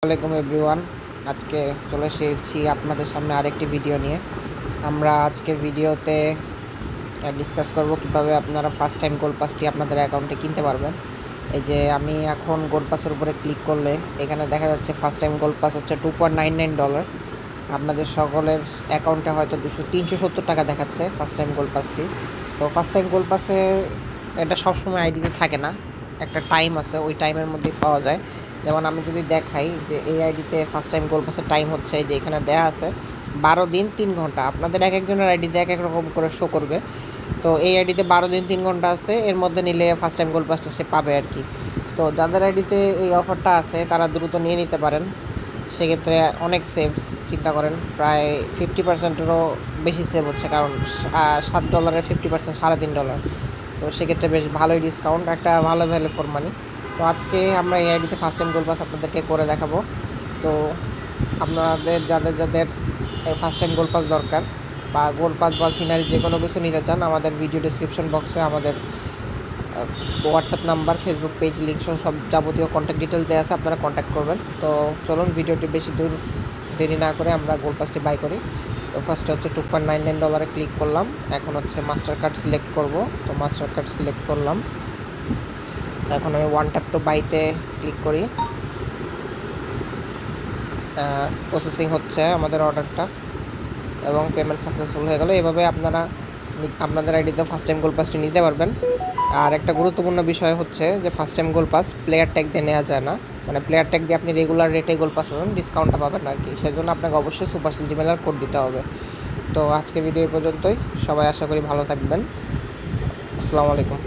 আসসালামাইকুম এভরিওয়ান। আজকে চলে এসেছি আপনাদের সামনে আরেকটি ভিডিও নিয়ে। আমরা আজকের ভিডিওতে ডিসকাস করব কিভাবে আপনারা ফার্স্ট টাইম গোল পাসটি আপনাদের অ্যাকাউন্টে কিনতে পারবেন। এই যে আমি এখন গোল পাসের উপরে ক্লিক করলে এখানে দেখা যাচ্ছে ফার্স্ট টাইম গোল পাস হচ্ছে $2.99। আপনাদের সকলের অ্যাকাউন্টে হয়তো 370 টাকা দেখাচ্ছে ফার্স্ট টাইম গোল পাসটি। তো ফার্স্ট টাইম গোল পাসে এটা সবসময় আইডিতে থাকে না, একটা টাইম আছে, ওই টাইমের মধ্যেই পাওয়া যায়। যেমন আমি যদি দেখাই যে এই আইডিতে ফার্স্ট টাইম গোল পাসের টাইম হচ্ছে যে এখানে দেয়া আছে 12 দিন 3 ঘন্টা। আপনাদের এক একজনের আইডিতে এক এক রকম করে শো করবে। তো এই আইডিতে 12 দিন 3 ঘন্টা আছে, এর মধ্যে নিলে ফার্স্ট টাইম গোল পাসটা সে পাবে আর কি। তো যাদের আইডিতে এই অফারটা আছে তারা দ্রুত নিয়ে নিতে পারেন, সেক্ষেত্রে অনেক সেভ। চিন্তা করেন প্রায় 50%-এরও বেশি সেভ হচ্ছে, কারণ $7 50% $3.5। তো সেক্ষেত্রে বেশ ভালোই ডিসকাউন্ট, একটা ভালো ভ্যালু ফর মানি। তো আজকে আমরা এই আইডিতে ফার্স্ট টাইম গোল পাস আপনাদেরকে করে দেখাবো। তো আপনাদের যাদের যাদের ফার্স্ট টাইম গোল পাস দরকার বা গোল পাস বা সিনারি যে কোনো কিছু নিতে চান, আমাদের ভিডিও ডিসক্রিপশন বক্সে আমাদের WhatsApp number, Facebook page link সহ সব যাবতীয় কন্ট্যাক্ট ডিটেলস দেওয়া আছে, আপনারা কন্ট্যাক্ট করবেন। তো চলুন ভিডিওটি বেশি দূর দেরি না করে আমরা গোল পাসটি বাই করি। তো ফার্স্টে হচ্ছে $2.99 ক্লিক করলাম। এখন হচ্ছে মাস্টার কার্ড সিলেক্ট করব। তো মাস্টার কার্ড সিলেক্ট করলাম। এখন আমি ওয়ান ট্যাপ টু বাইতে ক্লিক করি। প্রসেসিং হচ্ছে আমাদের অর্ডারটা এবং পেমেন্ট সাকসেসফুল হয়ে গেল। এভাবে আপনারা আপনাদের আইডিতে ফার্স্ট টাইম গোল পাসটি নিতে পারবেন। আর একটা গুরুত্বপূর্ণ বিষয় হচ্ছে যে ফার্স্ট টাইম গোল পাস প্লেয়ার ট্যাগ দিয়ে নেওয়া যায় না, মানে প্লেয়ার ট্যাগ দিয়ে আপনি রেগুলার রেটে গোল পাস পাবেন, ডিসকাউন্টটা পাবেন আর কি। সেজন্য আপনাকে অবশ্যই সুপার সিজিমেলার কোড দিতে হবে। তো আজকে ভিডিও পর্যন্তই, সবাই আশা করি ভালো থাকবেন। আসসালামু আলাইকুম।